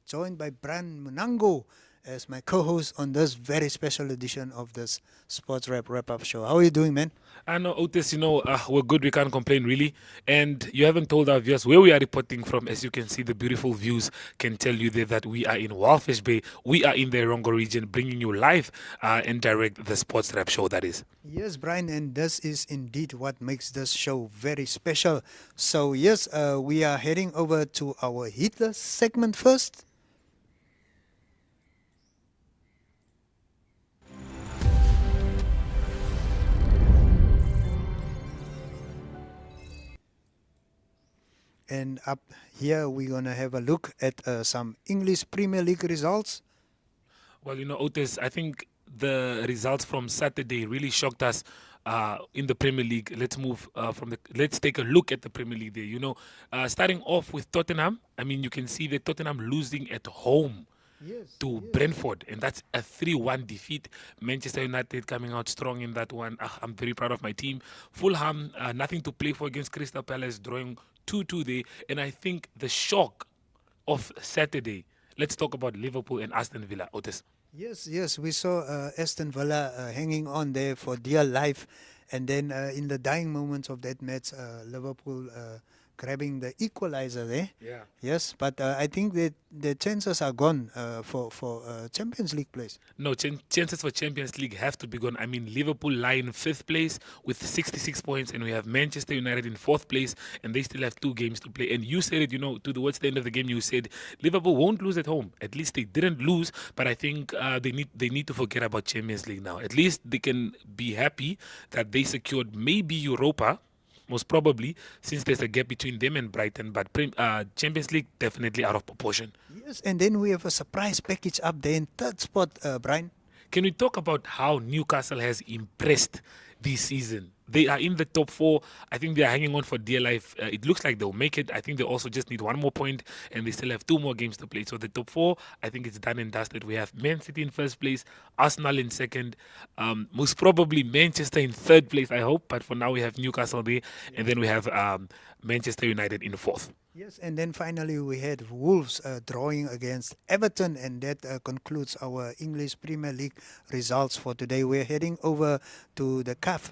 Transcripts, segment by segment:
joined by Bran Munango as my co-host on this very special edition of this Sports Wrap-Up show. How are you doing, man? I know, Otis, we're good. We can't complain, really. And you haven't told our viewers where we are reporting from. As you can see, the beautiful views can tell you there that we are in Walvis Bay. We are in the Rongo region, bringing you live and direct the Sports Rap show, that is. Yes, Brian, and this is indeed what makes this show very special. So, yes, we are heading over to our Hitler segment first. And up here, we're going to have a look at some English Premier League results. Well, Otis, I think the results from Saturday really shocked us in the Premier League. Let's take a look at the Premier League there. Starting off with Tottenham. I mean, you can see that Tottenham losing at home to Brentford, and that's a 3-1 defeat. Manchester United coming out strong in that one. I'm very proud of my team. Fulham, nothing to play for against Crystal Palace, drawing 2-2 there. And I think the shock of Saturday, let's talk about Liverpool and Aston Villa, Otis. Yes, we saw Aston Villa hanging on there for dear life. And then in the dying moments of that match, Liverpool grabbing the equalizer there. Yeah. Yes, but I think that the chances are gone for Champions League place. No, chances for Champions League have to be gone. I mean, Liverpool lie in 5th place with 66 points, and we have Manchester United in 4th place, and they still have 2 games to play. And you said it, towards the end of the game, you said Liverpool won't lose at home. At least they didn't lose, but I think they need to forget about Champions League now. At least they can be happy that they secured maybe Europa, most probably, since there's a gap between them and Brighton. But Champions League definitely out of proportion. Yes, and then we have a surprise package up there in 3rd spot, Brian. Can we talk about how Newcastle has impressed this season? They are in the top 4. I think they are hanging on for dear life. It looks like they'll make it. I think they also just need 1 more point, and they still have 2 more games to play. So the top 4, I think it's done and dusted. We have Man City in 1st place, Arsenal in 2nd, most probably Manchester in 3rd place, I hope. But for now, we have Newcastle there, and then we have Manchester United in 4th. Yes, and then finally we had Wolves drawing against Everton, and that concludes our English Premier League results for today. We're heading over to the CAF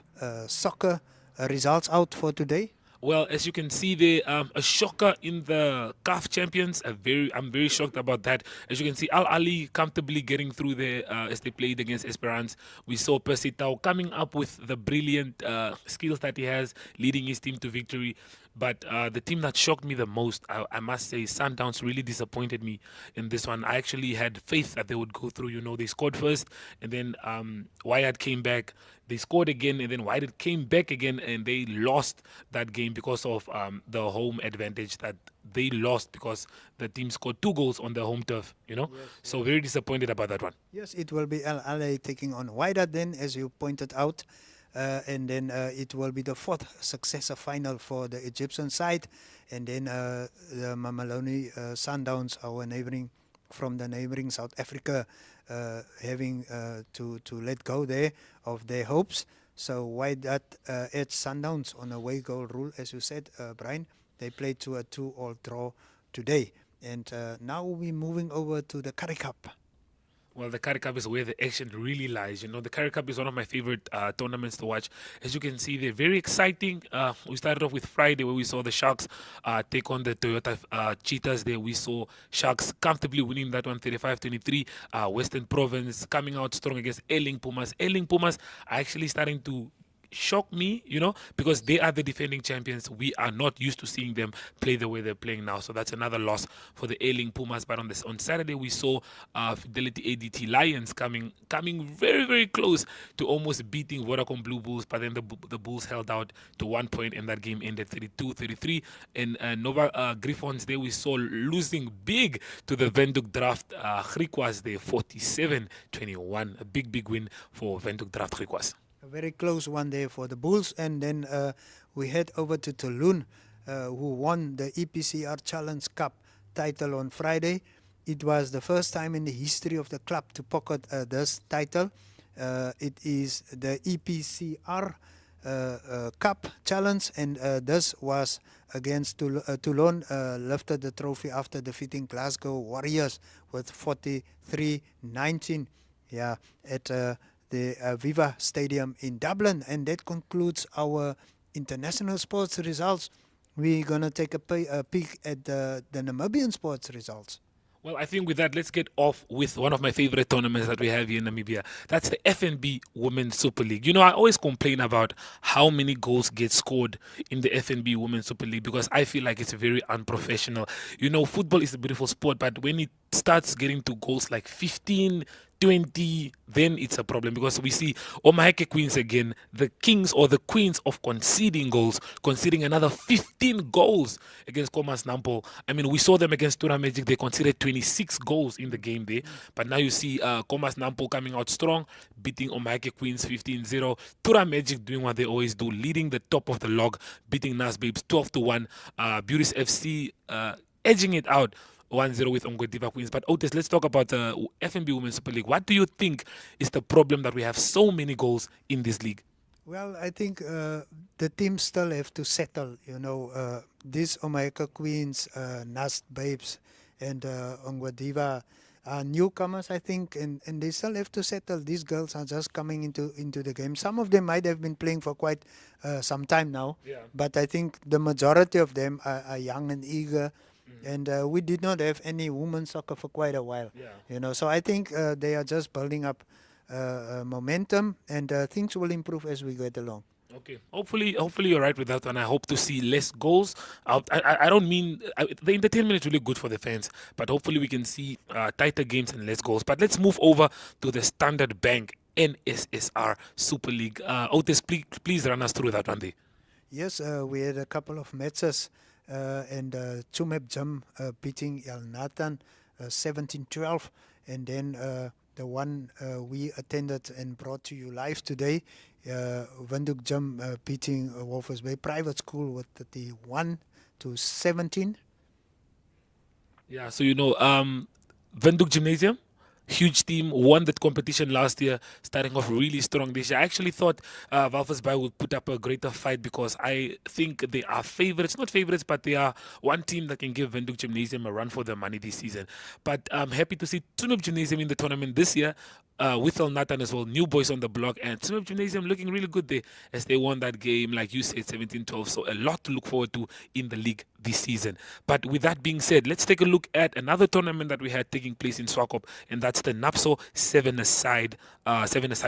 soccer results out for today. Well, as you can see there, a shocker in the CAF champions. I'm very shocked about that. As you can see, Al Ali comfortably getting through there as they played against Esperance. We saw Percy Tau coming up with the brilliant skills that he has, leading his team to victory. But the team that shocked me the most, I must say, Sundowns really disappointed me in this one. I actually had faith that they would go through. They scored first, and then Wyatt came back. They scored again, and then Wyatt came back again, and they lost that game because of the home advantage that they lost because the team scored 2 goals on their home turf, So very disappointed about that one. Yes, it will be Al Ali taking on Wydad then, as you pointed out. And then it will be the 4th successor final for the Egyptian side. And then the Mamelodi Sundowns, from the neighboring South Africa, having to let go there of their hopes. So Wydad edged Sundowns on a away goal rule, as you said, Brian. They played to a 2-2 draw today. And now we're moving over to the Currie Cup. Well, the Currie Cup is where the action really lies. The Currie Cup is one of my favorite tournaments to watch. As you can see, they're very exciting. We started off with Friday where we saw the Sharks take on the Toyota Cheetahs there. We saw Sharks comfortably winning that one 35-23. Western Province coming out strong against Erling Pumas. Erling Pumas are actually starting to shock me, because they are the defending champions. We are not used to seeing them play the way they're playing now. So that's another loss for the Erling Pumas. But on Saturday, we saw Fidelity ADT Lions coming very, very close to almost beating Vodacom Blue Bulls. But then the Bulls held out to 1 point, and that game ended 32-33. And Nova Griffons there, we saw losing big to the Windhoek Draft Griquas there, 47-21. A big win for Windhoek Draft Griquas. A very close one there for the Bulls. And then we head over to Toulon, who won the EPCR Challenge Cup title on Friday. It was the first time in the history of the club to pocket this title. It is the EPCR Cup challenge, and this was against Toulon, lifted the trophy after defeating Glasgow Warriors with 43-19. Yeah, at the Viva Stadium in Dublin, and that concludes our international sports results. We're gonna take a peek at the Namibian sports results. Well, I think with that, let's get off with one of my favorite tournaments that we have here in Namibia. That's the FNB Women's Super League. You know, I always complain about how many goals get scored in the FNB Women's Super League because I feel like it's very unprofessional. You know, football is a beautiful sport, but when it starts getting to goals like 15, 20, then it's a problem because we see Omaheke Queens again, the kings or the queens of conceding goals, conceding another 15 goals against Comas Nampo. I mean, we saw them against Tura Magic, they conceded 26 goals in the game there. But now you see Comas Nampo coming out strong, beating Omaheke Queens 15-0. Tura Magic doing what they always do, leading the top of the log, beating Nas Babes 12-1. Beauties FC edging it out 1-0 with Ongodiva Queens. But Otis, let's talk about the FNB Women's Super League. What do you think is the problem that we have so many goals in this league? Well, I think the teams still have to settle. These Omaheke Queens, Nas Babes, and Ongwadiva are newcomers, I think, and they still have to settle. These girls are just coming into the game. Some of them might have been playing for quite some time now, but I think the majority of them are young and eager. And we did not have any women's soccer for quite a while. So I think they are just building up momentum, and things will improve as we get along. Okay. Hopefully you're right with that one. I hope to see less goals. I don't mean the entertainment is really good for the fans, but hopefully we can see tighter games and less goals. But let's move over to the Standard Bank NSSR Super League. Otis, please run us through that one day. Yes, we had a couple of matches, and Tsumeb Gym beating El Nathan 17-12, and then the one we attended and brought to you live today, Windhoek Gym beating Walvis Bay Private School with 31-17. Yeah, so Windhoek Gymnasium, huge team, won that competition last year, starting off really strong this year. I actually thought Walvis Bay would put up a greater fight because I think they are favorites, not favorites, but they are one team that can give Windhoek Gymnasium a run for their money this season. But I'm happy to see Tsumeb Gymnasium in the tournament this year. With El Nathan as well, new boys on the block, and Tsumeb Gymnasium looking really good there as they won that game, like you said, 17-12. So a lot to look forward to in the league this season. But with that being said, let's take a look at another tournament that we had taking place in Swakop, and that's the NAPSO seven-a-side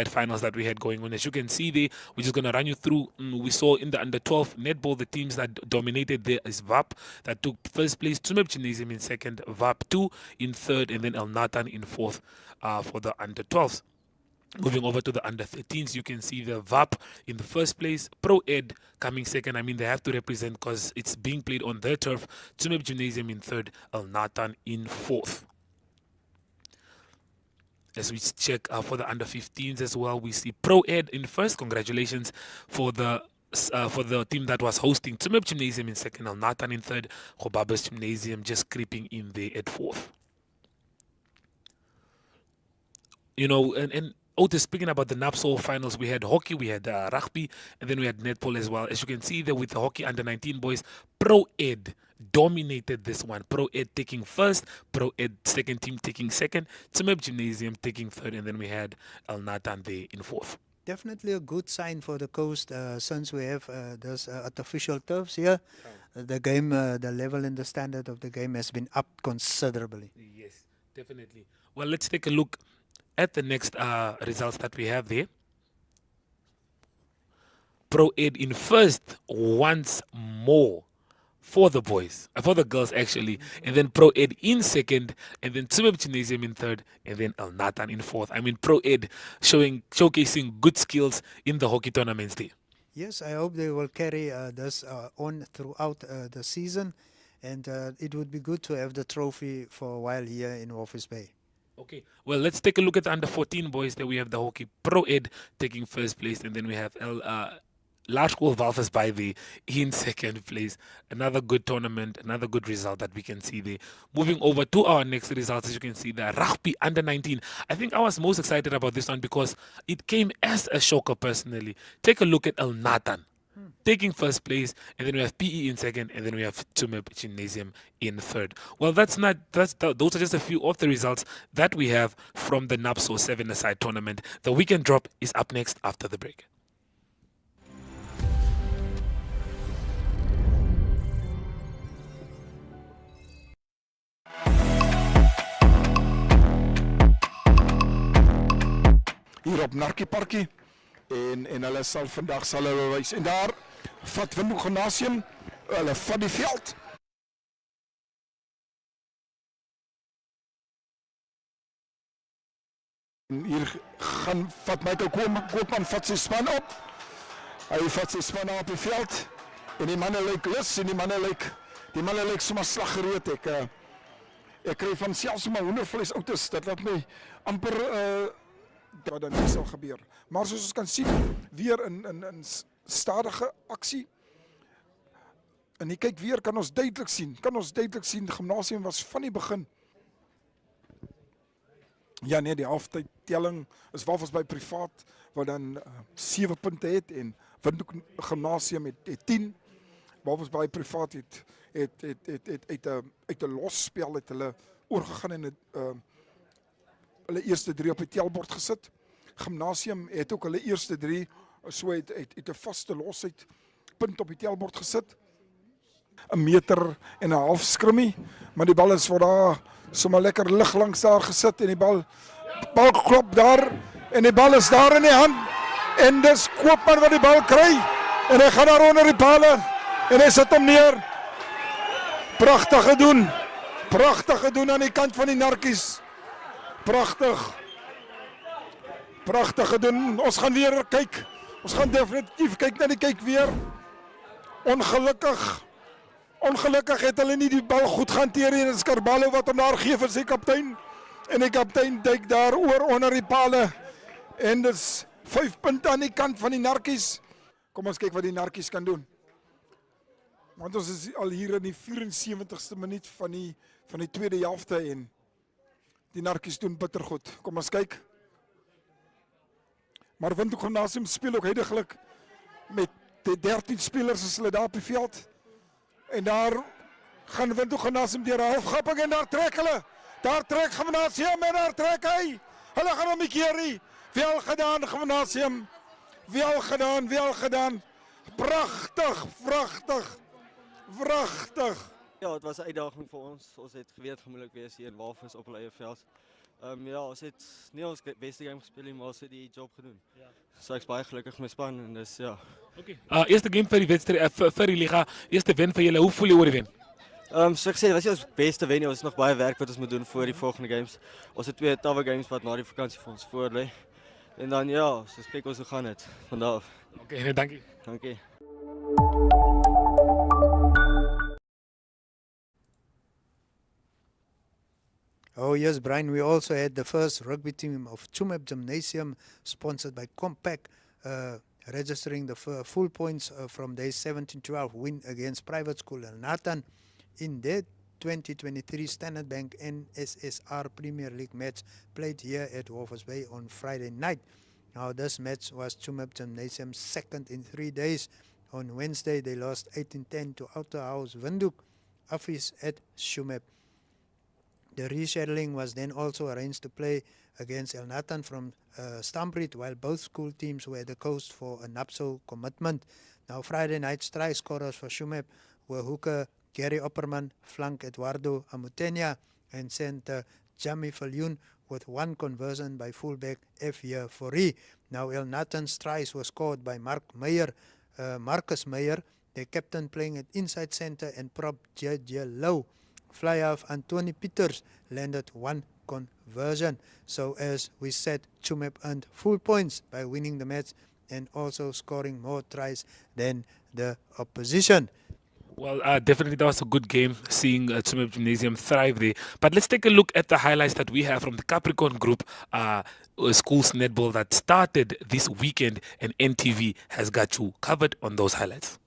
finals that we had going on. As you can see there, we're just going to run you through. We saw in the under-12 netball, the teams that dominated there is VAP, that took first place, Tsumeb Gymnasium in second, VAP 2 in third, and then El Nathan in fourth. For the under-12s. Moving over to the under-13s, you can see the VAP in the first place, Pro Ed coming second. I mean, they have to represent because it's being played on their turf. Tsumeb Gymnasium in third, El Nathan in fourth. As we check for the under-15s as well, we see Pro Ed in first. Congratulations for the team that was hosting. Tsumeb Gymnasium in second, El Nathan in third. Walvis Gymnasium just creeping in there at fourth. And Otis, speaking about the NAPSO finals, we had hockey, we had rugby, and then we had netball as well. As you can see there with the hockey under-19 boys, Pro Ed dominated this one. Pro Ed taking first, Pro Ed second team taking second, Tsumeb Gymnasium taking third, and then we had El Nathan there in fourth. Definitely a good sign for the coast since we have those artificial turfs here. The game, the level and the standard of the game has been upped considerably. Yes, definitely. Well, let's take a look at the next results that we have there. Pro Ed in first once more for the boys, for the girls actually, and then Pro Ed in second, and then Tsumeb Gymnasium in third, and then El Nathan in fourth. I mean, Pro Ed showcasing good skills in the hockey tournaments there. Yes, I hope they will carry this on throughout the season, and it would be good to have the trophy for a while here in Walvis Bay. Okay, well, let's take a look at the under-14 boys. There we have the hockey Pro Ed taking first place, and then we have large school Walvis Bay there in second place. Another good tournament, another good result that we can see there. Moving over to our next results, as you can see, the rugby under 19. I think I was most excited about this one because it came as a shocker personally. Take a look at El Nathan taking first place, and then we have PE in second, and then we have Windhoek Gymnasium in third. Well, those are just a few of the results that we have from the NAPSO 7-a-side tournament. The weekend drop is up next after the break. Hier op Narkie Parkie en hulle sal vandag hulle wys en daar vat Windhoek Gymnasium hulle vat die veld. En hier gaan vat Michael Koopman vat sy span op. Hy vat sy span op die veld en die manne lyk lus en die manne lyk sommer slaggereed. Ek kry van selfs sommer hoendervleis outes. Dat laat my amper wat dan nie sal gebeur. Maar soos ons kan sien, weer in stadige aksie. En jy kyk weer, kan ons duidelik sien, die gymnasium was van die begin. Ja nee, die halftyd telling is Walvis Bay Privaat, wat dan 7 punte het, en Windhoek Gymnasium het 10. Walvis Bay Privaat het uit 'n losspel het hulle oorgegaan en hulle eerste 3 op die telbord gesit. Gymnasium het ook hulle eerste 3 so het 'n vaste losheid punt op die telbord gesit. 'n meter en 'n half skrimmie, maar die bal is voor daar sommer lekker lig langs daar gesit en die bal klop daar en die bal is daar in die hand en dis Koopman wat die bal kry en hy gaan daar onder die pale en hy sit hom neer. Pragtige doen aan die kant van die narkies. Pragtige doen. Ons gaan weer kyk. Ons gaan definitief kyk na die kyk weer. Ongelukkig het hulle nie die bal goed gehanteer nie. Dit is Carvalho wat hom daar gee vir sy kaptein. En die kaptein duik daar oor onder die pale. En dis 5 punte aan die kant van die narkies. Kom ons kyk wat die narkies kan doen. Want ons is al hier in die 74ste minuut van die tweede helfte en die narkies doen bitter goed. Kom ons kyk. Maar Windhoek Gymnasium speel ook huidiglik met die 13 spelers as hulle daar op die veld. En daar gaan Windhoek Gymnasium deur 'n halfgapping en daar trek hulle. Daar trek Gymnasium en daar trek hy. Hulle gaan hom keer. Wel gedaan Gymnasium. Wel gedaan. Pragtig. Ja, het was 'n uitdaging vir ons. Ons het geweet gemoeilik wees hier in Walvis op hulle eie veld. Ja, ons het nie ons beste game gespeel nie, maar ons het die job gedoen. Ja. So ek's baie gelukkig met my span en dis ja. Okay. Eerste game vir die wedstryd vir die liga. Eerste wen vir julle. Hoe voel jy oor die wen? So ek sê, was nie ons beste wen nie. Ons het nog baie werk wat ons moet doen voor die volgende games. Ons het 2 tawwe games wat na die vakansie vir ons voor lê. En dan ja, so kyk ons hoe gaan dit van daar af. Okay, nee, dankie. Dankie. Oh yes, Brian, we also had the first rugby team of Windhoek Gymnasium, sponsored by Compact, registering the full points from their 17-12 win against Private School in Nathan in their 2023 Standard Bank NSSR Premier League match played here at Walvis Bay on Friday night. Now this match was Windhoek Gymnasium's second in 3 days. On Wednesday, they lost 18-10 to Outer House Windhoek office at Windhoek. The rescheduling was then also arranged to play against El Nathan from Stamford, while both school teams were at the coast for a NAPSO commitment. Now Friday night's try scorers for Windhoek were hooker Gary Opperman, flank Eduardo Amutenia, and center Jamie Falloon with 1 conversion by fullback F. Fourie. Now El Nathan's tries were scored by Marcus Meyer, the captain playing at inside center, and prop J. Low. Fly-half Anthony Peters landed 1 conversion. So as we said, Windhoek earned full points by winning the match and also scoring more tries than the opposition. Well, definitely that was a good game, seeing Windhoek Gymnasium thrive there. But let's take a look at the highlights that we have from the Capricorn Group schools netball that started this weekend, and NTV has got you covered on those highlights.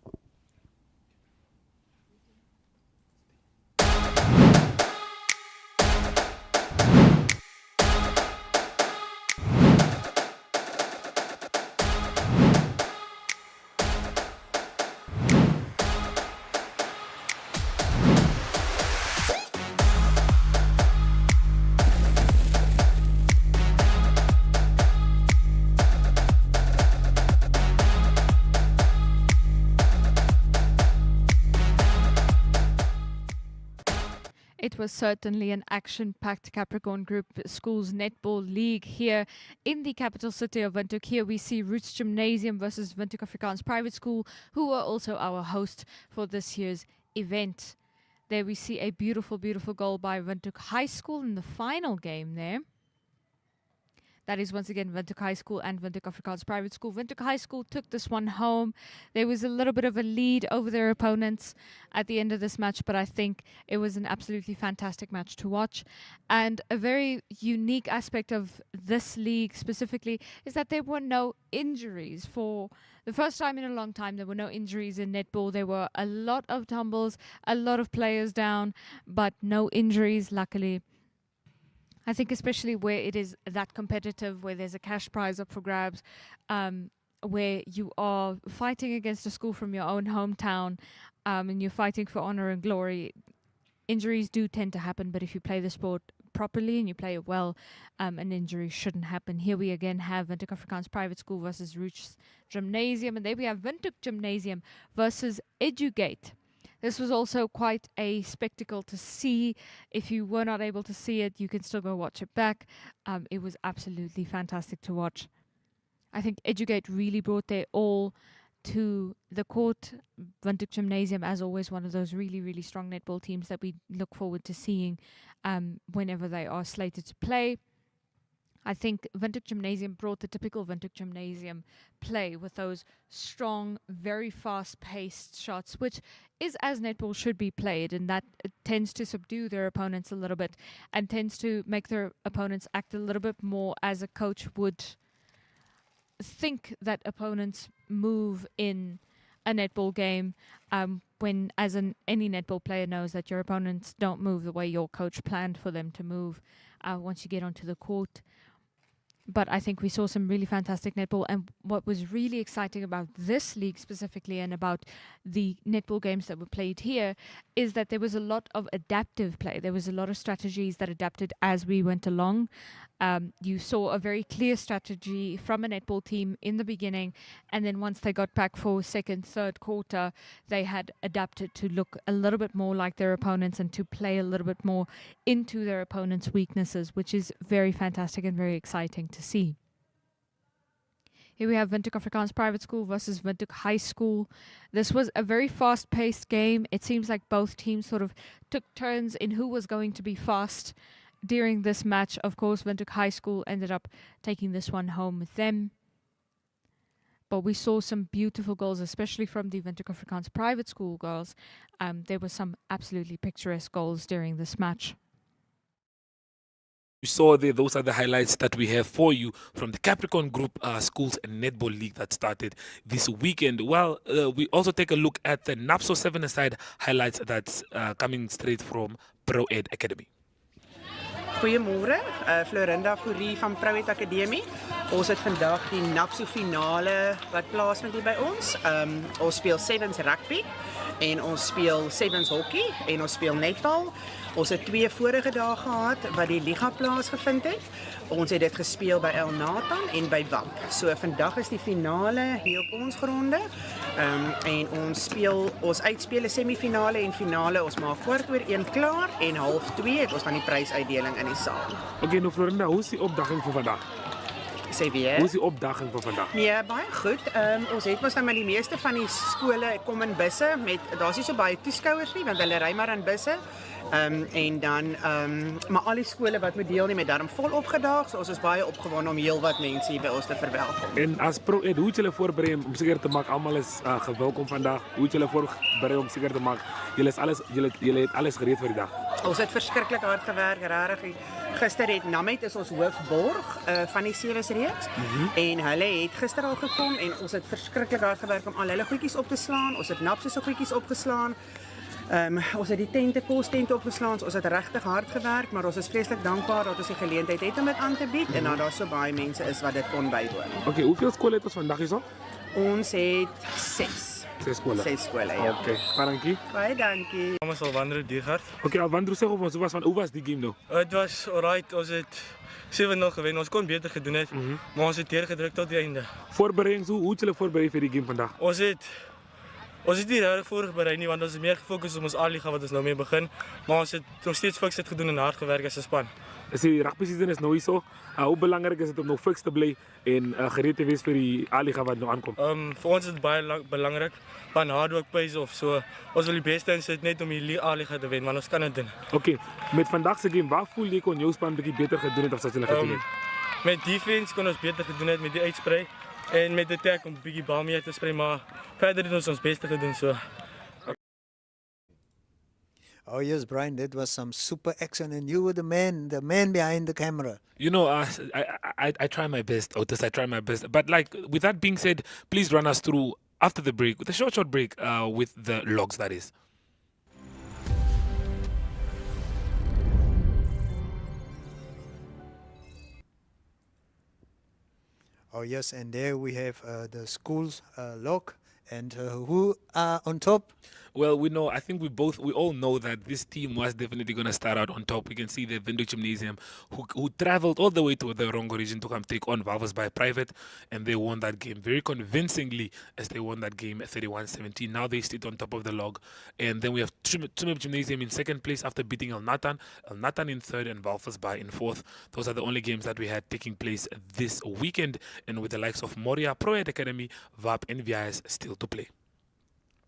It was certainly an action-packed Capricorn Group Schools Netball League here in the capital city of Windhoek. Here we see Roots Gymnasium versus Windhoek Afrikaans Private School, who are also our host for this year's event. There we see a beautiful, beautiful goal by Windhoek High School in the final game there. That is once again Windhoek High School and Windhoek Afrikaans Private School. Windhoek High School took this one home. There was a little bit of a lead over their opponents at the end of this match, but I think it was an absolutely fantastic match to watch. And a very unique aspect of this league specifically is that there were no injuries. For the first time in a long time, there were no injuries in netball. There were a lot of tumbles, a lot of players down, but no injuries, luckily. I think especially where it is that competitive, where there's a cash prize up for grabs, where you are fighting against a school from your own hometown, and you're fighting for honor and glory, injuries do tend to happen, but if you play the sport properly and you play it well, an injury shouldn't happen. Here we again have Windhoek Afrikaans Private School versus Roots Gymnasium, and there we have Windhoek Gymnasium versus Edugate. This was also quite a spectacle to see. If you were not able to see it, you can still go watch it back. It was absolutely fantastic to watch. I think Edugate really brought their all to the court. Windhoek Gymnasium, as always, one of those really, really strong netball teams that we look forward to seeing whenever they are slated to play. I think Windhoek Gymnasium brought the typical Windhoek Gymnasium play with those strong, very fast-paced shots, which is as netball should be played, and that tends to subdue their opponents a little bit and tends to make their opponents act a little bit more as a coach would think that opponents move in a netball game, when as any netball player knows that your opponents don't move the way your coach planned for them to move once you get onto the court. But I think we saw some really fantastic netball, and what was really exciting about this league specifically and about the netball games that were played here is that there was a lot of adaptive play. There was a lot of strategies that adapted as we went along. You saw a very clear strategy from a netball team in the beginning, and then once they got back for second, third quarter, they had adapted to look a little bit more like their opponents and to play a little bit more into their opponents' weaknesses, which is very fantastic and very exciting to see. Here we have Windhoek Afrikaans Private School versus Windhoek High School. This was a very fast-paced game. It seems like both teams sort of took turns in who was going to be fast during this match. Of course, Windhoek High School ended up taking this one home with them. But we saw some beautiful goals, especially from the Windhoek Afrikaans Private School girls. There were some absolutely picturesque goals during this match. You saw there, those are the highlights that we have for you from the Capricorn Group Schools and Netball League that started this weekend. Well, we also take a look at the NAPSO 7-a-side highlights that's coming straight from Pro Ed Academy. Goeiemôre, Florinda Fourie van Prowet Akademie. Ons het vandag die NAPSO finale wat plaasvind hier by ons. Ons speel sevens rugby en ons speel sevens hockey en ons speel netbal. Ons het 2 vorige dae gehad wat die liga plaasgevind het. Ons het dit gespeel by El Nathan en by Wamp. So vandag is die finale hier op ons gronde. En ons uitspeel 'n semifinale en finale. Ons maak 1:15 klaar en 1:30 het ons dan die prysuitdeling in die saal. Okay, nou Florinda, hoe is die opdaging vir vandag? Sê weer. Hoe is die opdaging vir vandag? Nee, baie goed. Ons het mos nou met die meeste van die skole kom in busse met daar's nie so baie toeskouers nie want hulle ry maar in busse. En dan maar al die skole wat moet deelneem het daarom vol opgedaag. So ons is baie opgewonde om heelwat mense hier by ons te verwelkom. En as Pro Ed, hoe het julle voorberei om seker te maak almal is gewelkom vandag? Hoe het julle voorberei om seker te maak julle het alles gereed vir die dag? Ons het verskriklik hard gewerk, regtig gister het Namet is ons hoofborg van die Ceresreeks en hulle het gister al gekom en ons het verskriklik hard gewerk om al hulle goedjies op te slaan. Ons het Napse se goedjies opgeslaan. Ons het die tente, kostente opgeslaan. Ons het regtig hard gewerk, maar ons is vreeslik dankbaar dat ons die geleentheid het om dit aan te bied en dat daar so baie mense is wat dit kon bywoon. Okay, hoeveel skole het ons vandag hierso? Ons het 6. 6 skole. 6 skole, ja. Okay, dankie. Baie dankie. Naam is Alwandro Diergaard. Okay, Alwandro, sê op ons, hoe was die game nou? Het was alright, ons het 7-0 gewen. Ons kon beter gedoen het, maar ons het deurgedruk tot die einde. Voorbereidings, hoe het julle voorberei vir die game vandag? Ons het nie regtig voorberei nie, want ons is meer gefokus op ons A-liga wat ons nou mee begin, maar ons het nog steeds fiks het gedoen en hard gewerk as 'n span. As die rugby season is nou hierso, hoe belangrik is dit om nog fiks te bly en gereed te wees vir die A-liga wat nou aankom? Vir ons is dit baie belangrik, want hard work pays off. So ons wil die beste insit net om die A-liga te wen, want ons kan dit doen. Okay, met vandag se game, waar voel jy kon jou span bietjie beter gedoen het of wat julle gedoen het? Met defense kon ons beter gedoen het met die uitsprei en met attack om bietjie bal mee te sprei, maar verder het ons beste gedoen so. Oh yes, Brian, that was some super action, and you were the man behind the camera. You know, I try my best, Otis. I try my best. But like with that being said, please run us through after the break, with a short break, with the logs. That is. Oh yes, and there we have the school's log, and who are on top? Well, we know, I think we all know that this team was definitely going to start out on top. We can see the Windhoek Gymnasium, who traveled all the way to the Rongo region to come take on Walvis Bay Private, and they won that game very convincingly as they won that game 31-17. Now they sit on top of the log. And then we have Tsumeb Gymnasium in second place after beating El Natan in third, and Walvis Bay in fourth. Those are the only games that we had taking place this weekend, and with the likes of Moria, Pro Ed Academy, VAP, and VIS still to play.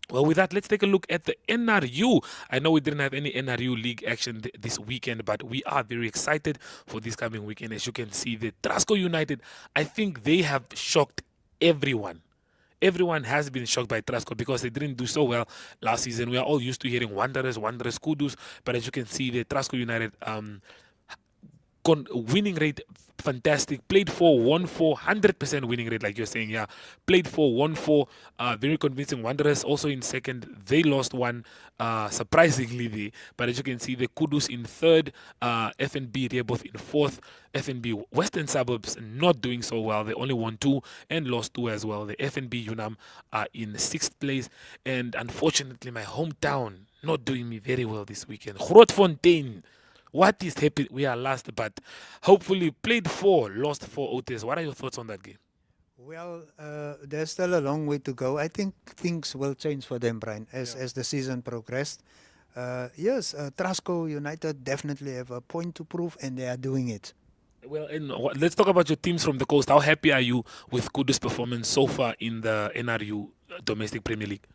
Well, with that, let's take a look at the NRU. I know we didn't have any NRU league action this weekend, but we are very excited for this coming weekend. As you can see, the Trasco United, I think they have shocked everyone. Everyone has been shocked by Trasco because they didn't do so well last season. We are all used to hearing Wanderers, Kudus, but as you can see, the Trasco United winning rate fantastic. Played 4, won 4, 100% winning rate, like you're saying. Yeah, played 4, won 4. Very convincing. Wanderers also in second. They lost 1, surprisingly. But as you can see, the Kudus in third. FNB they're both in fourth. FNB Western Suburbs not doing so well. They only won 2 and lost 2 as well. The FNB Unam are in 6th place, and unfortunately, my hometown not doing me very well this weekend. Grootfontein. What is happening? We are last, but hopefully played 4, lost 4 Otis. What are your thoughts on that game? Well, there's still a long way to go. I think things will change for them, Brian, as the season progressed. Yes, Trasco United definitely have a point to prove, and they are doing it. Well, and let's talk about your teams from the coast. How happy are you with Kudu's performance so far in the NRU Domestic Premier League?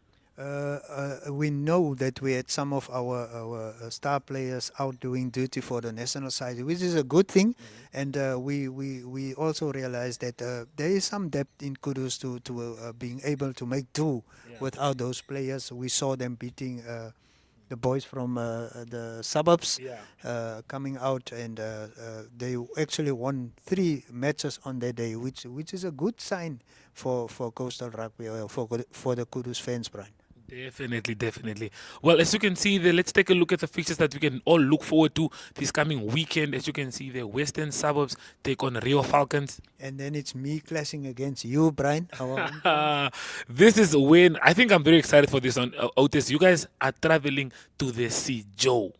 We know that we had some of our star players out doing duty for the national side, which is a good thing. And we also realized that there is some depth in Kudus to being able to make do without those players. We saw them beating the boys from the suburbs coming out, and they actually won 3 matches on that day, which is a good sign for coastal rugby, for the Kudus fans, Brian. Definitely. Well, as you can see there, let's take a look at the fixtures that we can all look forward to this coming weekend. As you can see, the Western Suburbs take on Rio Falcons. And then it's me clashing against you, Brian. This is when I think I'm very excited for this one, Otis. You guys are traveling to the sea, Joe.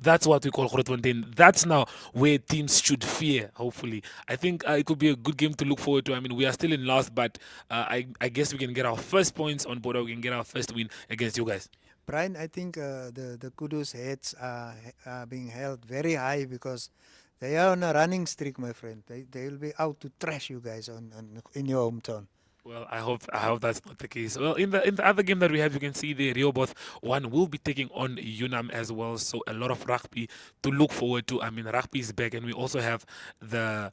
That's what we call Grootfontein. That's now where teams should fear, hopefully. I think it could be a good game to look forward to. I mean, we are still in last, but I guess we can get our first points on board. We can get our first win against you guys. Brian, I think the Kudus heads are being held very high because they are on a running streak, my friend. They will be out to trash you guys in your hometown. Well, I hope that's not the case. Well, in the other game that we have, you can see the Rehoboth one will be taking on Unam as well. So a lot of rugby to look forward to. I mean, rugby is back, and we also have the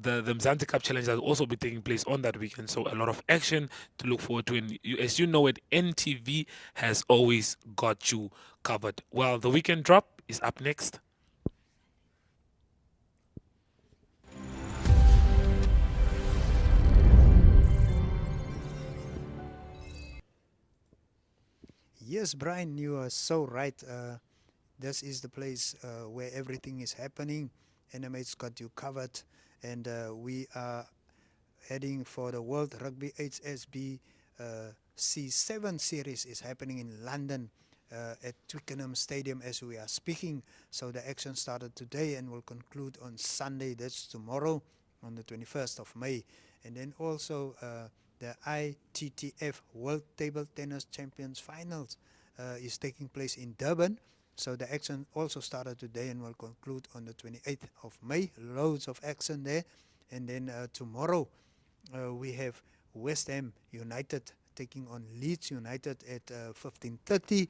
Mzansi Cup Challenge that will also be taking place on that weekend. So a lot of action to look forward to. And as you know it, NTV has always got you covered. Well, the weekend drop is up next. Yes, Brian, you are so right. This is the place where everything is happening. NMH's got you covered, and we are heading for the World Rugby HSB C7 series is happening in London at Twickenham Stadium as we are speaking. So the action started today and will conclude on Sunday. That's tomorrow on the 21st of May. And then also the ITTF World Table Tennis Champions Finals is taking place in Durban. So the action also started today and will conclude on the 28th of May. Loads of action there. And then tomorrow we have West Ham United taking on Leeds United at 15:30.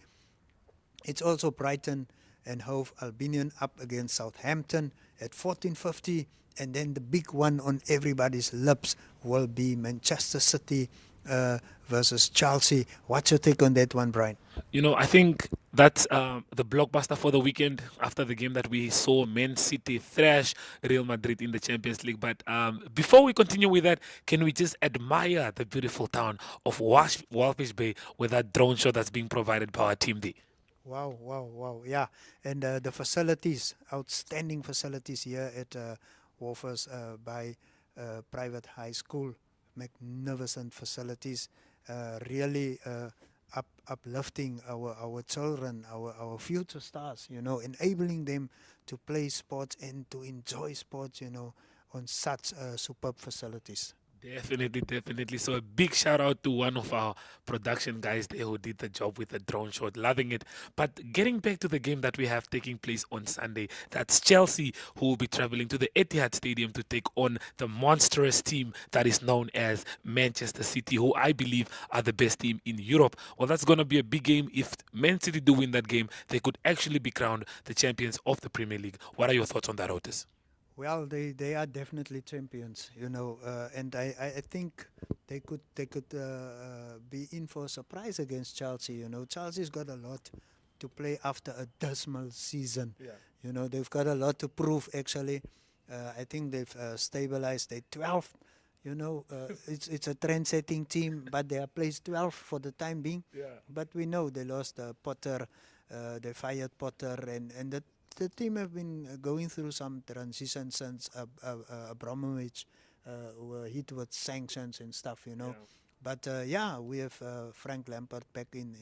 It's also Brighton and Hove Albion up against Southampton at 14:50. And then the big one on everybody's lips will be Manchester City versus Chelsea. What's your take on that one, Brian? You know, I think that's the blockbuster for the weekend after the game that we saw Man City thrash Real Madrid in the Champions League. But before we continue with that, can we just admire the beautiful town of Walvis Bay with that drone shot that's being provided by our team there? Wow, wow, wow. Yeah, and the facilities, outstanding facilities here at Walvis Bay Private High School. Magnificent facilities, really uplifting our children, our future stars, you know, enabling them to play sports and to enjoy sports, you know, on such superb facilities. Definitely. So a big shout out to one of our production guys there who did the job with the drone shot. Loving it. But getting back to the game that we have taking place on Sunday, that's Chelsea who will be traveling to the Etihad Stadium to take on the monstrous team that is known as Manchester City, who I believe are the best team in Europe. Well, that's going to be a big game. If Man City do win that game, they could actually be crowned the champions of the Premier League. What are your thoughts on that, Otis? Well, they are definitely champions, you know, and I think they could be in for a surprise against Chelsea. You know, Chelsea's got a lot to play after a dismal season. Yeah. You know, they've got a lot to prove. Actually, I think they've stabilized. They're 12th. You know, it's a trend-setting team, but they are placed 12th for the time being. Yeah. But we know they lost Potter. They fired Potter, and the team have been going through some transition since Abramovich were hit with sanctions and stuff, you know. Yeah. But yeah, we have Frank Lampard back in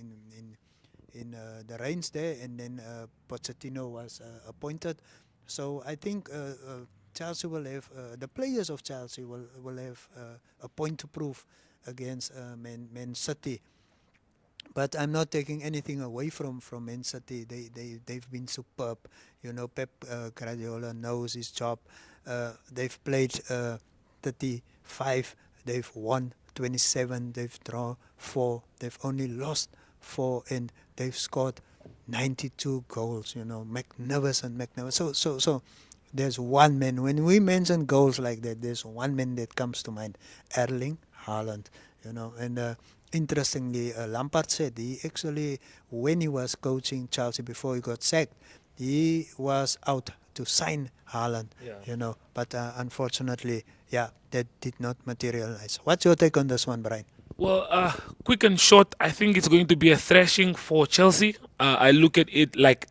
the reins there, and then Pochettino was appointed. So I think Chelsea will have the players of Chelsea will have a point to prove against Man City. But I'm not taking anything away from Man City. They've been superb. You know, Pep Guardiola knows his job. They've played 35. They've won 27. They've drawn 4. They've only lost 4, and they've scored 92 goals. You know, magnificent. So there's one man. When we mention goals like that, there's one man that comes to mind: Erling Haaland. You know, and interestingly, Lampard said he actually, when he was coaching Chelsea before he got sacked, he was out to sign Haaland, you know. But unfortunately, yeah, that did not materialize. What's your take on this one, Brian? Well, quick and short, I think it's going to be a thrashing for Chelsea. I look at it like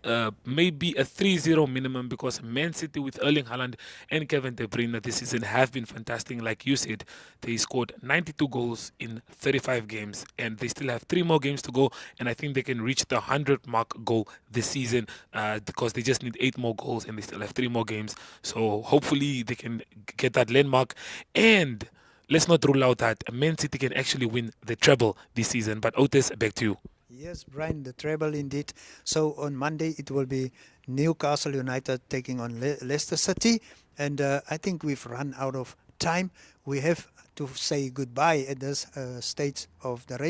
maybe a 3-0 minimum, because Man City with Erling Haaland and Kevin De Bruyne this season have been fantastic. Like you said, they scored 92 goals in 35 games, and they still have 3 more games to go, and I think they can reach the 100-mark goal this season because they just need 8 more goals, and they still have 3 more games. So hopefully they can get that landmark. And let's not rule out that Man City can actually win the treble this season. But Otis, back to you. Yes, Brian, the treble indeed. So on Monday it will be Newcastle United taking on Leicester City. And I think we've run out of time. We have to say goodbye at this stage of the race.